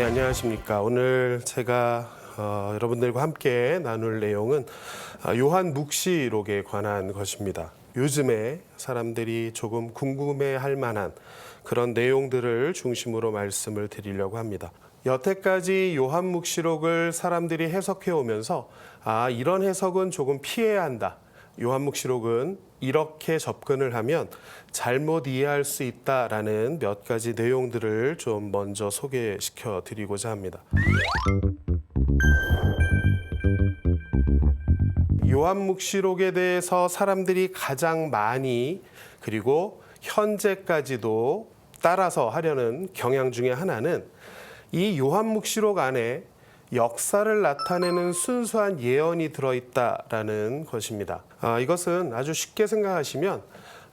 예, 안녕하십니까. 오늘 제가 여러분들과 함께 나눌 내용은 요한 묵시록에 관한 것입니다. 요즘에 사람들이 조금 궁금해할 만한 그런 내용들을 중심으로 말씀을 드리려고 합니다. 여태까지 요한 묵시록을 사람들이 해석해 오면서 이런 해석은 조금 피해야 한다. 요한묵시록은 이렇게 접근을 하면 잘못 이해할 수 있다라는 몇 가지 내용들을 좀 먼저 소개시켜 드리고자 합니다. 요한묵시록에 대해서 사람들이 가장 많이 그리고 현재까지도 따라서 하려는 경향 중에 하나는 이 요한묵시록 안에 역사를 나타내는 순수한 예언이 들어있다라는 것입니다. 이것은 아주 쉽게 생각하시면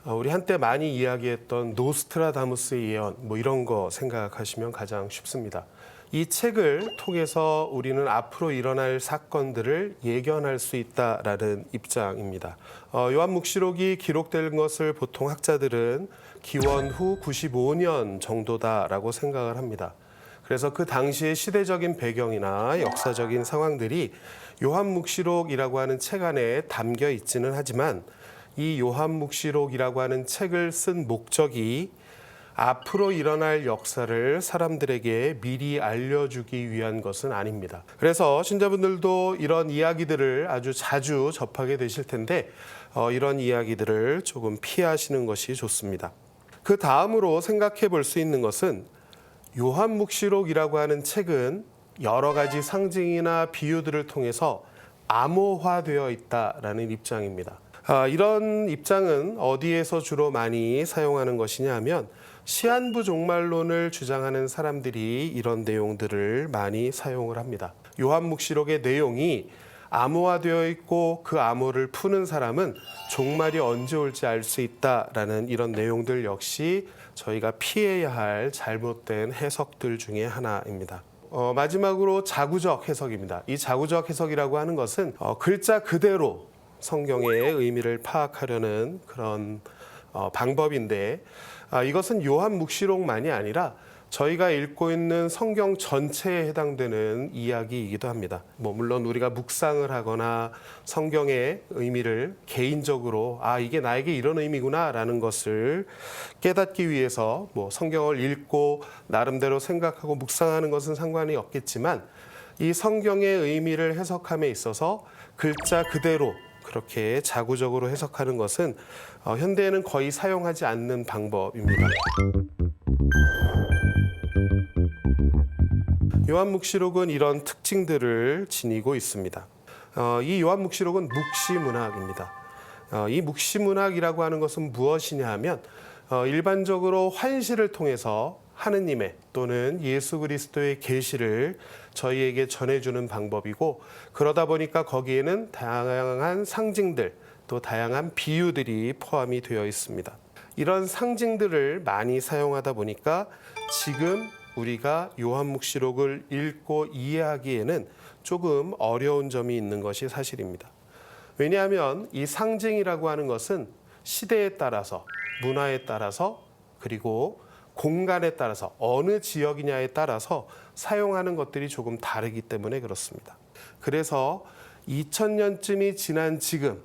우리 한때 많이 이야기했던 노스트라다무스의 예언 이런 거 생각하시면 가장 쉽습니다. 이 책을 통해서 우리는 앞으로 일어날 사건들을 예견할 수 있다라는 입장입니다. 요한묵시록이 기록된 것을 보통 학자들은 기원 후 95년 정도다라고 생각을 합니다. 그래서 그 당시의 시대적인 배경이나 역사적인 상황들이 요한묵시록이라고 하는 책 안에 담겨 있지는 하지만 이 요한묵시록이라고 하는 책을 쓴 목적이 앞으로 일어날 역사를 사람들에게 미리 알려주기 위한 것은 아닙니다. 그래서 신자분들도 이런 이야기들을 아주 자주 접하게 되실 텐데 이런 이야기들을 조금 피하시는 것이 좋습니다. 그 다음으로 생각해 볼 수 있는 것은 요한묵시록이라고 하는 책은 여러 가지 상징이나 비유들을 통해서 암호화되어 있다라는 입장입니다. 이런 입장은 어디에서 주로 많이 사용하는 것이냐 하면 시한부 종말론을 주장하는 사람들이 이런 내용들을 많이 사용을 합니다. 요한묵시록의 내용이 암호화되어 있고 그 암호를 푸는 사람은 종말이 언제 올지 알 수 있다라는 이런 내용들 역시 저희가 피해야 할 잘못된 해석들 중에 하나입니다. 마지막으로 자구적 해석입니다. 이 자구적 해석이라고 하는 것은 글자 그대로 성경의 의미를 파악하려는 그런 방법인데 이것은 요한묵시록만이 아니라 저희가 읽고 있는 성경 전체에 해당되는 이야기이기도 합니다. 물론 우리가 묵상을 하거나 성경의 의미를 개인적으로 이게 나에게 이런 의미구나라는 것을 깨닫기 위해서 성경을 읽고 나름대로 생각하고 묵상하는 것은 상관이 없겠지만 이 성경의 의미를 해석함에 있어서 글자 그대로 그렇게 자구적으로 해석하는 것은 현대에는 거의 사용하지 않는 방법입니다. 요한묵시록은 이런 특징들을 지니고 있습니다. 이 요한묵시록은 묵시문학입니다. 이 묵시문학이라고 하는 것은 무엇이냐 하면 일반적으로 환시를 통해서 하느님의 또는 예수 그리스도의 계시를 저희에게 전해주는 방법이고 그러다 보니까 거기에는 다양한 상징들 또 다양한 비유들이 포함이 되어 있습니다. 이런 상징들을 많이 사용하다 보니까 지금 우리가 요한묵시록을 읽고 이해하기에는 조금 어려운 점이 있는 것이 사실입니다. 왜냐하면 이 상징이라고 하는 것은 시대에 따라서 문화에 따라서 그리고 공간에 따라서 어느 지역이냐에 따라서 사용하는 것들이 조금 다르기 때문에 그렇습니다. 그래서 2000년쯤이 지난 지금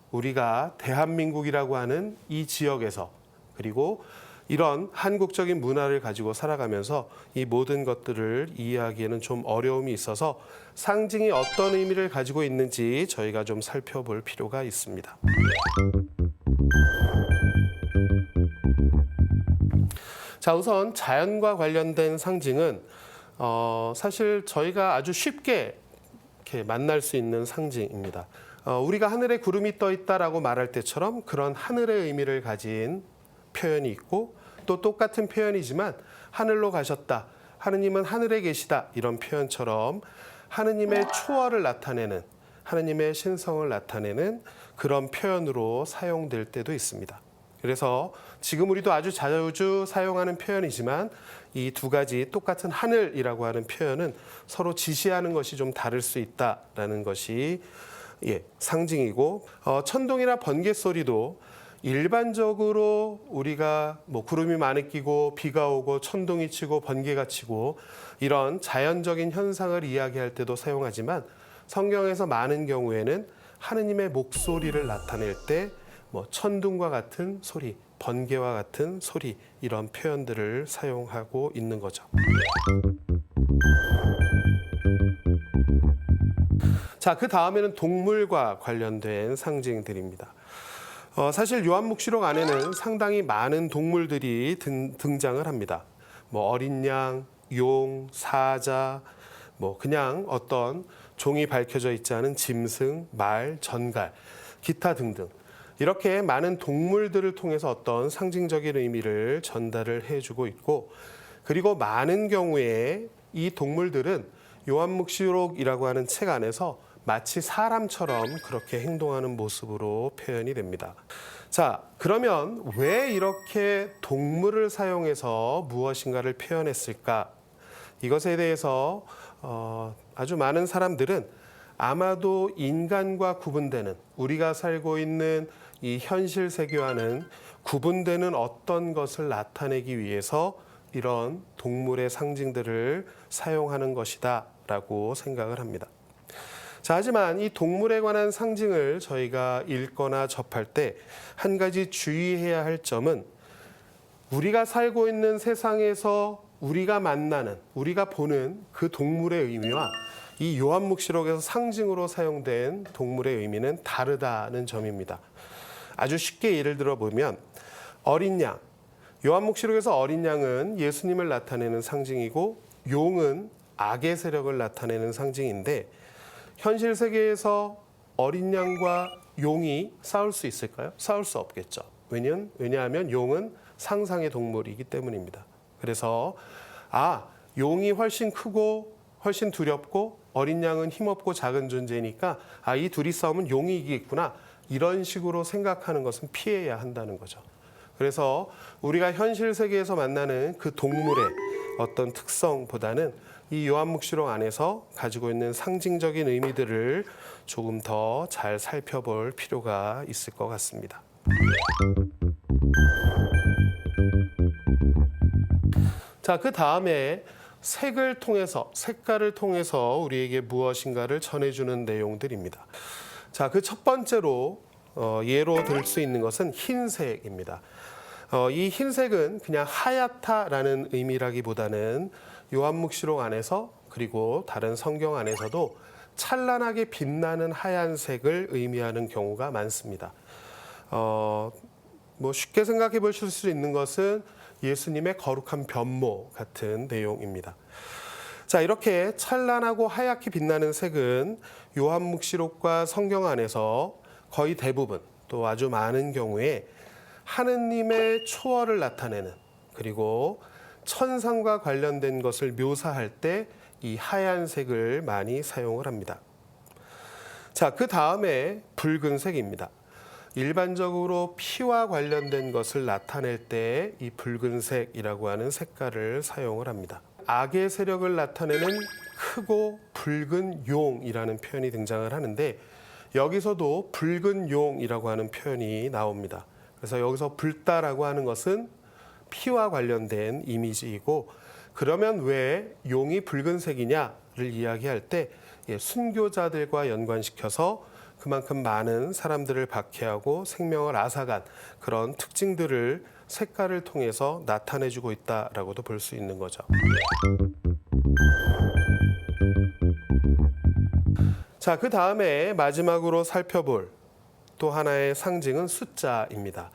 우리가 대한민국이라고 하는 이 지역에서 그리고 이런 한국적인 문화를 가지고 살아가면서 이 모든 것들을 이해하기에는 좀 어려움이 있어서 상징이 어떤 의미를 가지고 있는지 저희가 좀 살펴볼 필요가 있습니다. 자, 우선 자연과 관련된 상징은 사실 저희가 아주 쉽게 이렇게 만날 수 있는 상징입니다. 우리가 하늘에 구름이 떠 있다라고 말할 때처럼 그런 하늘의 의미를 가진 표현이 있고 또 똑같은 표현이지만 하늘로 가셨다, 하느님은 하늘에 계시다 이런 표현처럼 하느님의 초월을 나타내는 하느님의 신성을 나타내는 그런 표현으로 사용될 때도 있습니다. 그래서 지금 우리도 아주 자주 사용하는 표현이지만 이 두 가지 똑같은 하늘이라고 하는 표현은 서로 지시하는 것이 좀 다를 수 있다라는 것이 상징이고 천둥이나 번개 소리도 일반적으로 우리가 뭐 구름이 많이 끼고 비가 오고 천둥이 치고 번개가 치고 이런 자연적인 현상을 이야기할 때도 사용하지만 성경에서 많은 경우에는 하느님의 목소리를 나타낼 때 뭐 천둥과 같은 소리, 번개와 같은 소리 이런 표현들을 사용하고 있는 거죠. 자, 그 다음에는 동물과 관련된 상징들입니다. 사실 요한묵시록 안에는 상당히 많은 동물들이 등장을 합니다. 뭐 어린 양, 용, 사자, 뭐 그냥 어떤 종이 밝혀져 있지 않은 짐승, 말, 전갈, 기타 등등 이렇게 많은 동물들을 통해서 어떤 상징적인 의미를 전달을 해주고 있고 그리고 많은 경우에 이 동물들은 요한묵시록이라고 하는 책 안에서 마치 사람처럼 그렇게 행동하는 모습으로 표현이 됩니다. 자, 그러면 왜 이렇게 동물을 사용해서 무엇인가를 표현했을까? 이것에 대해서 아주 많은 사람들은 아마도 인간과 구분되는 우리가 살고 있는 이 현실 세계와는 구분되는 어떤 것을 나타내기 위해서 이런 동물의 상징들을 사용하는 것이다 라고 생각을 합니다. 자, 하지만 이 동물에 관한 상징을 저희가 읽거나 접할 때 한 가지 주의해야 할 점은 우리가 살고 있는 세상에서 우리가 만나는, 우리가 보는 그 동물의 의미와 이 요한묵시록에서 상징으로 사용된 동물의 의미는 다르다는 점입니다. 아주 쉽게 예를 들어 보면 어린 양, 요한묵시록에서 어린 양은 예수님을 나타내는 상징이고 용은 악의 세력을 나타내는 상징인데 현실 세계에서 어린 양과 용이 싸울 수 있을까요? 싸울 수 없겠죠. 왜냐하면 용은 상상의 동물이기 때문입니다. 그래서 용이 훨씬 크고 훨씬 두렵고 어린 양은 힘없고 작은 존재니까 이 둘이 싸우면 용이 이기겠구나. 이런 식으로 생각하는 것은 피해야 한다는 거죠. 그래서 우리가 현실 세계에서 만나는 그 동물의 어떤 특성보다는 이 요한묵시록 안에서 가지고 있는 상징적인 의미들을 조금 더 잘 살펴볼 필요가 있을 것 같습니다. 자, 그 다음에 색깔을 통해서 우리에게 무엇인가를 전해주는 내용들입니다. 자, 그 첫 번째로 예로 들 수 있는 것은 흰색입니다. 이 흰색은 그냥 하얗다라는 의미라기보다는 요한묵시록 안에서 그리고 다른 성경 안에서도 찬란하게 빛나는 하얀색을 의미하는 경우가 많습니다. 뭐 쉽게 생각해 보실 수 있는 것은 예수님의 거룩한 변모 같은 내용입니다. 자, 이렇게 찬란하고 하얗게 빛나는 색은 요한묵시록과 성경 안에서 거의 대부분 또 아주 많은 경우에 하느님의 초월을 나타내는 그리고 천상과 관련된 것을 묘사할 때 이 하얀색을 많이 사용을 합니다. 자, 그 다음에 붉은색입니다. 일반적으로 피와 관련된 것을 나타낼 때 이 붉은색이라고 하는 색깔을 사용을 합니다. 악의 세력을 나타내는 크고 붉은 용이라는 표현이 등장을 하는데 여기서도 붉은 용이라고 하는 표현이 나옵니다. 그래서 여기서 붉다라고 하는 것은 피와 관련된 이미지이고 그러면 왜 용이 붉은색이냐를 이야기할 때 순교자들과 연관시켜서 그만큼 많은 사람들을 박해하고 생명을 앗아간 그런 특징들을 색깔을 통해서 나타내주고 있다라고도 볼 수 있는 거죠. 자, 그 다음에 마지막으로 살펴볼 또 하나의 상징은 숫자입니다.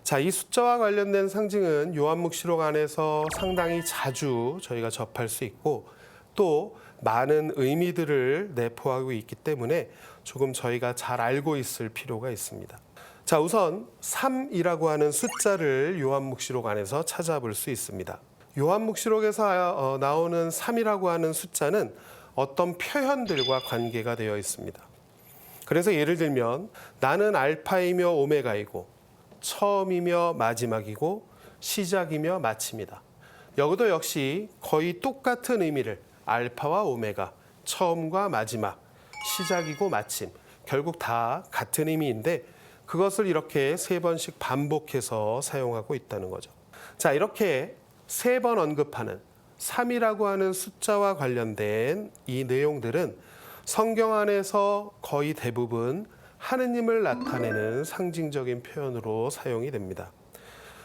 자, 이 숫자와 관련된 상징은 요한묵시록 안에서 상당히 자주 저희가 접할 수 있고 또 많은 의미들을 내포하고 있기 때문에 조금 저희가 잘 알고 있을 필요가 있습니다. 자, 우선 3이라고 하는 숫자를 요한묵시록 안에서 찾아볼 수 있습니다. 요한묵시록에서 나오는 3이라고 하는 숫자는 어떤 표현들과 관계가 되어 있습니다. 그래서 예를 들면 나는 알파이며 오메가이고 처음이며 마지막이고 시작이며 마침이다. 여기도 역시 거의 똑같은 의미를 알파와 오메가, 처음과 마지막, 시작이고 마침 결국 다 같은 의미인데 그것을 이렇게 세 번씩 반복해서 사용하고 있다는 거죠. 자, 이렇게 세 번 언급하는 3이라고 하는 숫자와 관련된 이 내용들은 성경 안에서 거의 대부분 하느님을 나타내는 상징적인 표현으로 사용이 됩니다.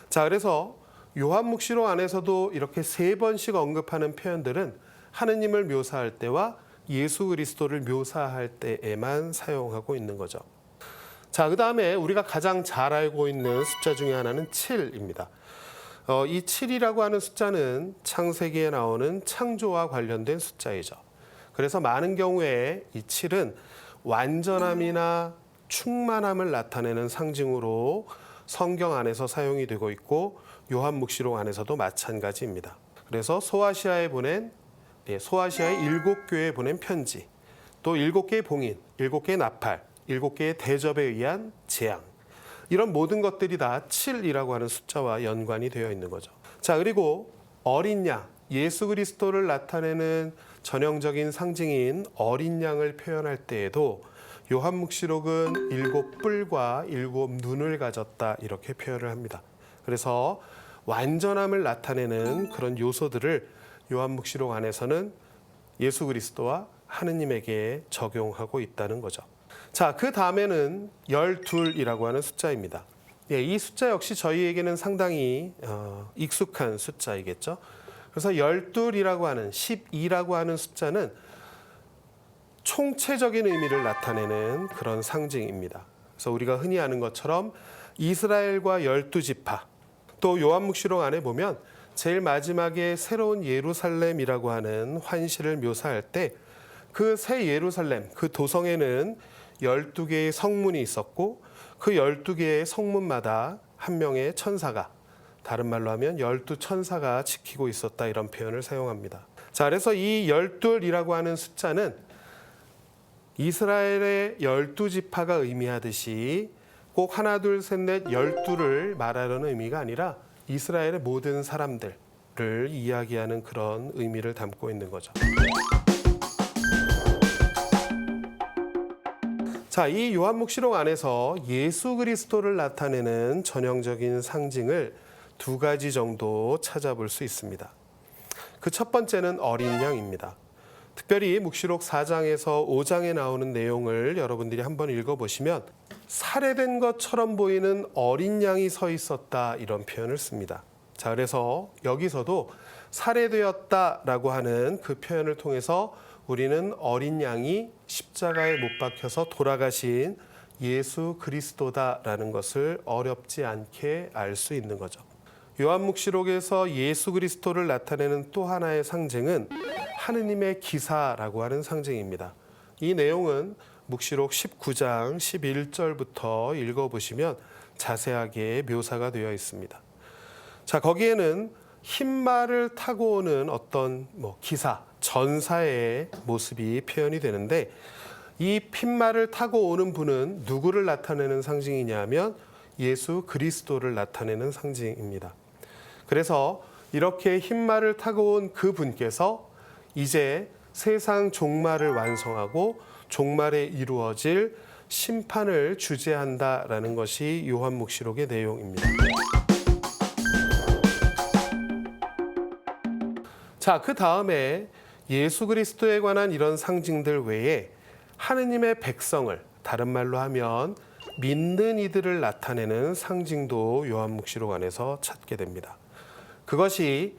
자, 그래서 요한묵시록 안에서도 이렇게 세 번씩 언급하는 표현들은 하느님을 묘사할 때와 예수 그리스도를 묘사할 때에만 사용하고 있는 거죠. 자, 그 다음에 우리가 가장 잘 알고 있는 숫자 중에 하나는 7입니다. 이 7이라고 하는 숫자는 창세기에 나오는 창조와 관련된 숫자이죠. 그래서 많은 경우에 이 7은 완전함이나 충만함을 나타내는 상징으로 성경 안에서 사용이 되고 있고 요한묵시록 안에서도 마찬가지입니다. 그래서 소아시아에 7교회에 보낸 편지, 또 7개의 봉인, 7개의 나팔, 7개의 대접에 의한 재앙, 이런 모든 것들이 다 7이라고 하는 숫자와 연관이 되어 있는 거죠. 자, 그리고 어린 양, 예수 그리스도를 나타내는 전형적인 상징인 어린 양을 표현할 때에도 요한묵시록은 7뿔과 7눈을 가졌다 이렇게 표현을 합니다. 그래서 완전함을 나타내는 그런 요소들을 요한묵시록 안에서는 예수 그리스도와 하느님에게 적용하고 있다는 거죠. 자, 그 다음에는 12이라고 하는 숫자입니다. 이 숫자 역시 저희에게는 상당히 익숙한 숫자이겠죠. 그래서 12이라고 하는 12라고 하는 숫자는 총체적인 의미를 나타내는 그런 상징입니다. 그래서 우리가 흔히 아는 것처럼 이스라엘과 12지파, 또 요한묵시록 안에 보면 제일 마지막에 새로운 예루살렘이라고 하는 환시를 묘사할 때 그 새 예루살렘, 그 도성에는 12개의 성문이 있었고 그 12개의 성문마다 한 명의 천사가, 다른 말로 하면 12천사가 지키고 있었다 이런 표현을 사용합니다. 자, 그래서 이 12이라고 하는 숫자는 이스라엘의 12지파가 의미하듯이 꼭 하나, 둘, 셋, 넷, 12를 말하려는 의미가 아니라 이스라엘의 모든 사람들을 이야기하는 그런 의미를 담고 있는 거죠. 자, 이 요한묵시록 안에서 예수 그리스도를 나타내는 전형적인 상징을 두 가지 정도 찾아볼 수 있습니다. 그 첫 번째는 어린 양입니다. 특별히 묵시록 4장에서 5장에 나오는 내용을 여러분들이 한번 읽어보시면 살해된 것처럼 보이는 어린 양이 서 있었다 이런 표현을 씁니다. 자, 그래서 여기서도 살해되었다라고 하는 그 표현을 통해서 우리는 어린 양이 십자가에 못 박혀서 돌아가신 예수 그리스도다라는 것을 어렵지 않게 알 수 있는 거죠. 요한묵시록에서 예수 그리스도를 나타내는 또 하나의 상징은 하느님의 기사라고 하는 상징입니다. 이 내용은 묵시록 19장 11절부터 읽어보시면 자세하게 묘사가 되어 있습니다. 자, 거기에는 흰말을 타고 오는 어떤 기사, 전사의 모습이 표현이 되는데 이 흰말을 타고 오는 분은 누구를 나타내는 상징이냐면 예수 그리스도를 나타내는 상징입니다. 그래서 이렇게 흰말을 타고 온 그 분께서 이제 세상 종말을 완성하고 종말에 이루어질 심판을 주재한다라는 것이 요한묵시록의 내용입니다. 자, 그 다음에 예수 그리스도에 관한 이런 상징들 외에 하느님의 백성을, 다른 말로 하면 믿는 이들을 나타내는 상징도 요한묵시록 안에서 찾게 됩니다. 그것이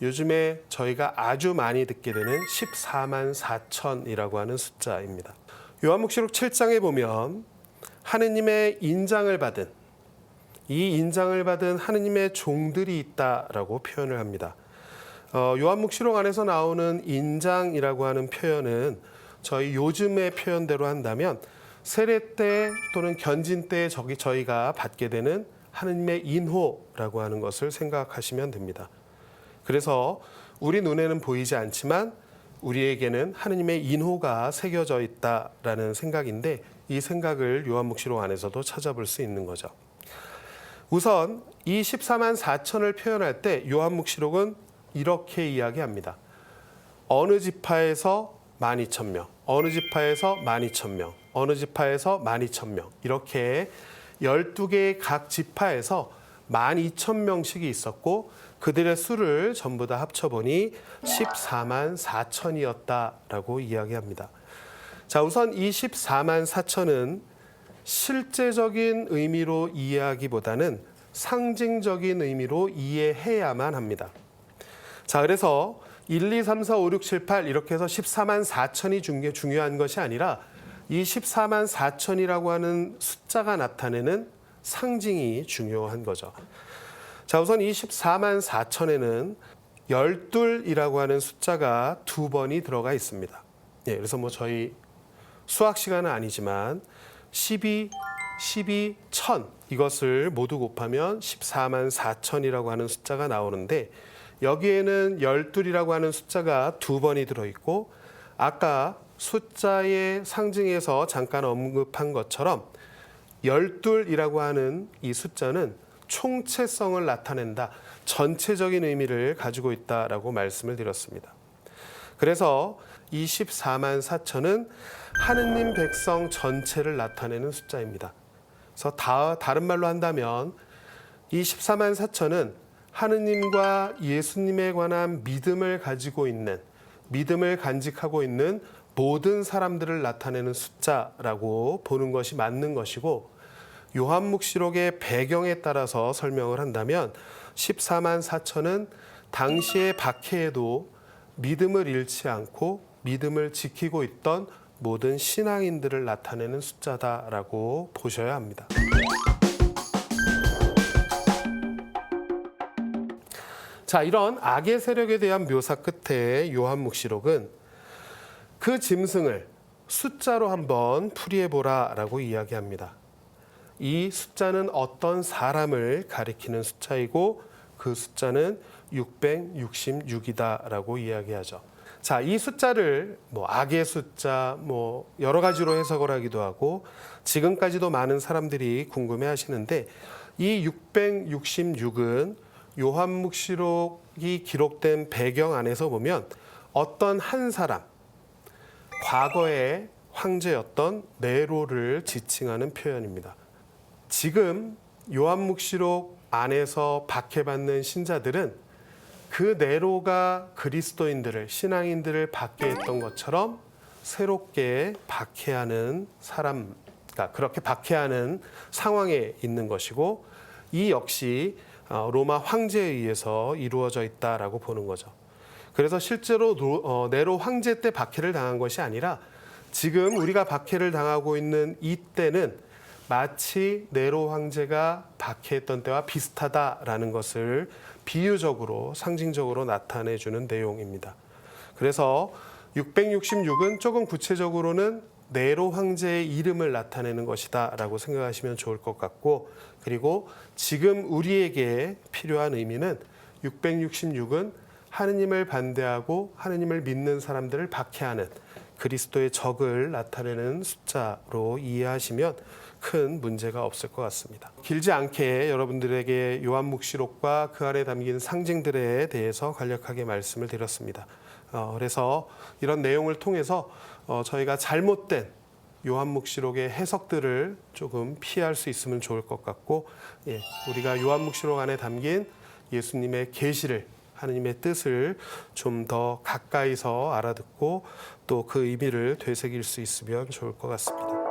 요즘에 저희가 아주 많이 듣게 되는 14만 4천이라고 하는 숫자입니다. 요한묵시록 7장에 보면 하느님의 인장을 받은, 이 인장을 받은 하느님의 종들이 있다라고 표현을 합니다. 요한묵시록 안에서 나오는 인장이라고 하는 표현은 저희 요즘의 표현대로 한다면 세례 때 또는 견진 때 저희가 받게 되는 하느님의 인호라고 하는 것을 생각하시면 됩니다. 그래서 우리 눈에는 보이지 않지만 우리에게는 하느님의 인호가 새겨져 있다라는 생각인데 이 생각을 요한묵시록 안에서도 찾아볼 수 있는 거죠. 우선 이 14만 4천을 표현할 때 요한묵시록은 이렇게 이야기합니다. 어느 지파에서 12,000명, 어느 지파에서 12,000명, 어느 지파에서 12,000명 이렇게 12개의 각 지파에서 12,000명씩이 있었고 그들의 수를 전부 다 합쳐보니 14만 4천이었다라고 이야기합니다. 자, 우선 이 14만 4천은 실제적인 의미로 이해하기보다는 상징적인 의미로 이해해야만 합니다. 자, 그래서 1, 2, 3, 4, 5, 6, 7, 8 이렇게 해서 14만 4천이 중요한 것이 아니라 이 14만 4천이라고 하는 숫자가 나타내는 상징이 중요한 거죠. 자, 우선 이 14만 4천에는 12이라고 하는 숫자가 2번이 들어가 있습니다. 예, 그래서 뭐 저희 수학 시간은 아니지만 12, 1000 이것을 모두 곱하면 14만 4천이라고 하는 숫자가 나오는데 여기에는 12이라고 하는 숫자가 2번이 들어있고 아까 숫자의 상징에서 잠깐 언급한 것처럼 12이라고 하는 이 숫자는 총체성을 나타낸다. 전체적인 의미를 가지고 있다라고 말씀을 드렸습니다. 그래서 이 14만 4천은 하느님 백성 전체를 나타내는 숫자입니다. 그래서 다른 말로 한다면 이 14만 4천은 하느님과 예수님에 관한 믿음을 가지고 있는, 믿음을 간직하고 있는 모든 사람들을 나타내는 숫자라고 보는 것이 맞는 것이고, 요한묵시록의 배경에 따라서 설명을 한다면 14만 4천은 당시의 박해에도 믿음을 잃지 않고 믿음을 지키고 있던 모든 신앙인들을 나타내는 숫자다라고 보셔야 합니다. 자, 이런 악의 세력에 대한 묘사 끝에 요한묵시록은 그 짐승을 숫자로 한번 풀이해보라라고 이야기합니다. 이 숫자는 어떤 사람을 가리키는 숫자이고 그 숫자는 666이다라고 이야기하죠. 자, 이 숫자를 악의 숫자 여러 가지로 해석을 하기도 하고 지금까지도 많은 사람들이 궁금해 하시는데 이 666은 요한묵시록이 기록된 배경 안에서 보면 어떤 한 사람, 과거의 황제였던 네로를 지칭하는 표현입니다. 지금 요한묵시록 안에서 박해받는 신자들은 그 네로가 그리스도인들을, 신앙인들을 박해했던 것처럼 새롭게 박해하는 사람, 그러니까 그렇게 박해하는 상황에 있는 것이고 이 역시 로마 황제에 의해서 이루어져 있다라고 보는 거죠. 그래서 실제로 네로 황제 때 박해를 당한 것이 아니라 지금 우리가 박해를 당하고 있는 이때는 마치 네로 황제가 박해했던 때와 비슷하다라는 것을 비유적으로 상징적으로 나타내주는 내용입니다. 그래서 666은 조금 구체적으로는 네로 황제의 이름을 나타내는 것이다 라고 생각하시면 좋을 것 같고, 그리고 지금 우리에게 필요한 의미는 666은 하느님을 반대하고 하느님을 믿는 사람들을 박해하는 그리스도의 적을 나타내는 숫자로 이해하시면 큰 문제가 없을 것 같습니다. 길지 않게 여러분들에게 요한묵시록과 그 안에 담긴 상징들에 대해서 간략하게 말씀을 드렸습니다. 그래서 이런 내용을 통해서 저희가 잘못된 요한묵시록의 해석들을 조금 피할 수 있으면 좋을 것 같고, 우리가 요한묵시록 안에 담긴 예수님의 계시를, 하느님의 뜻을 좀 더 가까이서 알아듣고 또 그 의미를 되새길 수 있으면 좋을 것 같습니다.